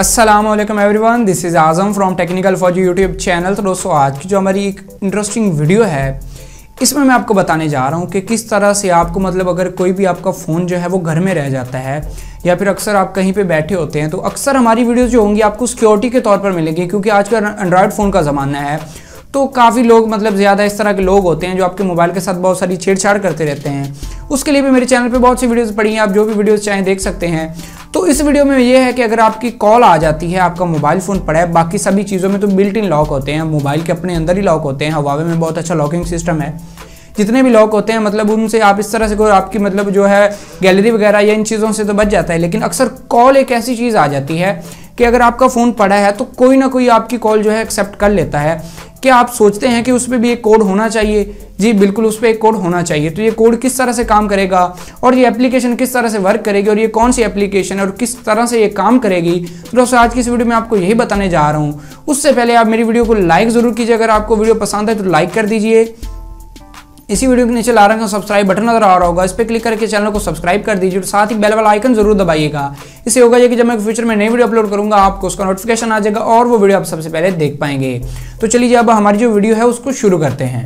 अस्सलामुअलैकुम everyone, this is Azam from technical for YouTube channel. तो दोस्तों, आज की जो हमारी एक इंटरेस्टिंग वीडियो है, इसमें मैं आपको बताने जा रहा हूँ कि किस तरह से आपको अगर कोई भी आपका फ़ोन जो है वो घर में रह जाता है या फिर अक्सर आप कहीं पे बैठे होते हैं, तो अक्सर हमारी वीडियोज़ जो होंगी आपको सिक्योरिटी के तौर पर मिलेंगी, क्योंकि आजकल एंड्रॉयड फ़ोन का ज़माना है। तो काफ़ी लोग ज़्यादा इस तरह के लोग होते हैं जो आपके मोबाइल के साथ बहुत सारी छेड़छाड़ करते रहते हैं। उसके लिए भी मेरे चैनल पे बहुत सी वीडियोस पड़ी हैं, आप जो भी वीडियोस चाहें देख सकते हैं। तो इस वीडियो में ये है कि अगर आपकी कॉल आ जाती है, आपका मोबाइल फ़ोन पड़ा है, बाकी सभी चीज़ों में तो बिल्ट इन लॉक होते हैं, मोबाइल के अपने अंदर ही लॉक होते हैं। Huawei में बहुत अच्छा लॉकिंग सिस्टम है, जितने भी लॉक होते हैं उनसे आप इस तरह से कोई आपकी जो है गैलरी वगैरह या इन चीज़ों से तो बच जाता है। लेकिन अक्सर कॉल एक ऐसी चीज़ आ जाती है कि अगर आपका फ़ोन पड़ा है तो कोई ना कोई आपकी कॉल जो है एक्सेप्ट कर लेता है। क्या आप सोचते हैं कि उस पर भी एक कोड होना चाहिए? जी बिल्कुल, उस पर एक कोड होना चाहिए। तो ये कोड किस तरह से काम करेगा और ये एप्लीकेशन किस तरह से वर्क करेगी और ये कौन सी एप्लीकेशन है और किस तरह से ये काम करेगी, तो दोस्तों आज की इस वीडियो में आपको यही बताने जा रहा हूँ। उससे पहले आप मेरी वीडियो को लाइक ज़रूर कीजिए। अगर आपको वीडियो पसंद है तो लाइक कर दीजिए। इसी वीडियो के नीचे लाल रंग का सब्सक्राइब बटन नजर आ रहा होगा, इस पर क्लिक करके चैनल को सब्सक्राइब कर दीजिए और साथ ही बेल वाला आइकन जरूर दबाइएगा। इससे होगा ये कि जब मैं फ्यूचर में नई वीडियो अपलोड करूंगा आपको उसका नोटिफिकेशन आ जाएगा और वो वीडियो आप सबसे पहले देख पाएंगे। तो चलिए अब हमारी जो वीडियो है उसको शुरू करते हैं।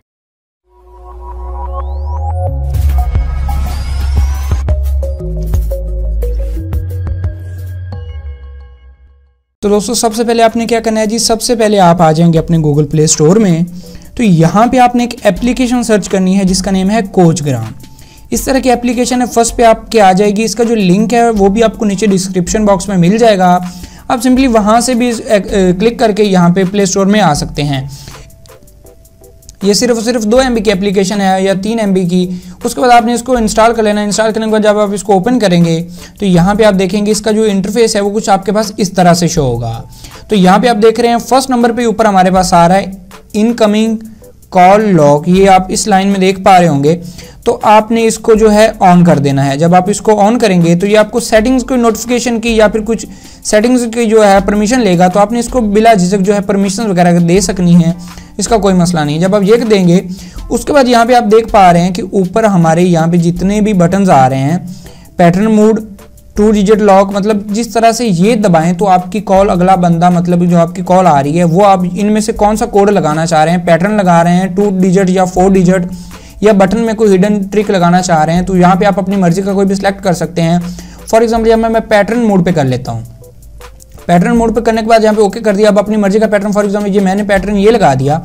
तो दोस्तों, सबसे पहले आपने क्या करना है जी, सबसे पहले आप आ जाएंगे अपने गूगल प्ले स्टोर में। तो यहाँ पे आपने एक एप्लीकेशन सर्च करनी है जिसका नेम है कोचग्राम। इस तरह की एप्लीकेशन है, फर्स्ट पे आपके आ जाएगी। इसका जो लिंक है वो भी आपको नीचे डिस्क्रिप्शन बॉक्स में मिल जाएगा। आप सिंपली वहाँ से भी क्लिक करके यहाँ पे प्ले स्टोर में आ सकते हैं। ये सिर्फ 2 MB की एप्लीकेशन है या 3 MB की। उसके बाद आपने इसको इंस्टॉल कर लेना है। इंस्टॉल करने के बाद जब आप इसको ओपन करेंगे तो यहाँ पे आप देखेंगे इसका जो इंटरफेस है वो कुछ आपके पास इस तरह से शो होगा। तो यहाँ पे आप देख रहे हैं फर्स्ट नंबर पे ऊपर हमारे पास आ रहा है इनकमिंग कॉल लॉक। ये आप इस लाइन में देख पा रहे होंगे। तो आपने इसको जो है ऑन कर देना है। जब आप इसको ऑन करेंगे तो ये आपको सेटिंग्स की नोटिफिकेशन की या फिर कुछ सेटिंग्स की जो है परमिशन लेगा। तो आपने इसको बिला झिझक जो है परमिशन वगैरह दे सकनी है, इसका कोई मसला नहीं। जब आप ये देंगे उसके बाद यहाँ पे आप देख पा रहे हैं कि ऊपर हमारे यहाँ पे जितने भी बटन्स आ रहे हैं, पैटर्न मोड, 2 डिजिट लॉक, जिस तरह से ये दबाएं तो आपकी कॉल अगला बंदा जो आपकी कॉल आ रही है वो आप इनमें से कौन सा कोड लगाना चाह रहे हैं, पैटर्न लगा रहे हैं 2 डिजिट या 4 डिजिट, या बटन में कोई हिडन ट्रिक लगाना चाह रहे हैं, तो यहाँ पे आप अपनी मर्जी का कोई भी सिलेक्ट कर सकते हैं। फॉर एग्जाम्पल जब मैं पैटर्न मोड पे कर लेता हूँ। पैटर्न मोड पे करने के बाद यहाँ पे ओके कर दिया। अब अपनी मर्जी का पैटर्न, फॉर एग्जाम्पल ये मैंने पैटर्न ये लगा दिया।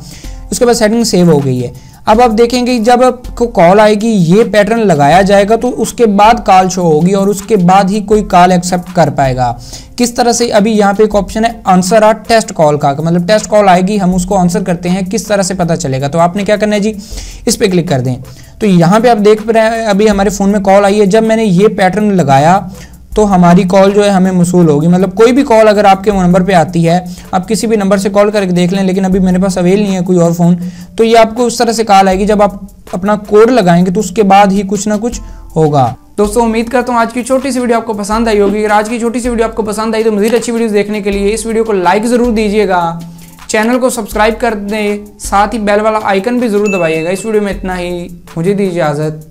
उसके बाद सेटिंग सेव हो गई है। अब आप देखेंगे जब आपको कॉल आएगी ये पैटर्न लगाया जाएगा तो उसके बाद कॉल शो होगी और उसके बाद ही कोई कॉल एक्सेप्ट कर पाएगा। किस तरह से, अभी यहाँ पे एक ऑप्शन है आंसर आ टेस्ट कॉल का, टेस्ट कॉल आएगी, हम उसको आंसर करते हैं, किस तरह से पता चलेगा। तो आपने क्या करना है जी, इस पर क्लिक कर दें। तो यहाँ पे आप देख रहे हैं अभी हमारे फ़ोन में कॉल आई है। जब मैंने ये पैटर्न लगाया तो हमारी कॉल जो है हमें मसूल होगी। कोई भी कॉल अगर आपके नंबर पे आती है, आप किसी भी नंबर से कॉल करके देख लें, लेकिन अभी मेरे पास अवेल नहीं है कोई और फ़ोन, तो ये आपको उस तरह से कॉल आएगी। जब आप अपना कोड लगाएंगे तो उसके बाद ही कुछ ना कुछ होगा। दोस्तों, उम्मीद करता हूँ आज की छोटी सी वीडियो आपको पसंद आई होगी। अगर आज की छोटी सी वीडियो आपको पसंद आई तो मज़ीद अच्छी वीडियोज़ देखने के लिए इस वीडियो को लाइक ज़रूर दीजिएगा, चैनल को सब्सक्राइब कर दें, साथ ही बेल वाला आइकन भी ज़रूर दबाइएगा। इस वीडियो में इतना ही, मुझे दीजिए इजाज़त।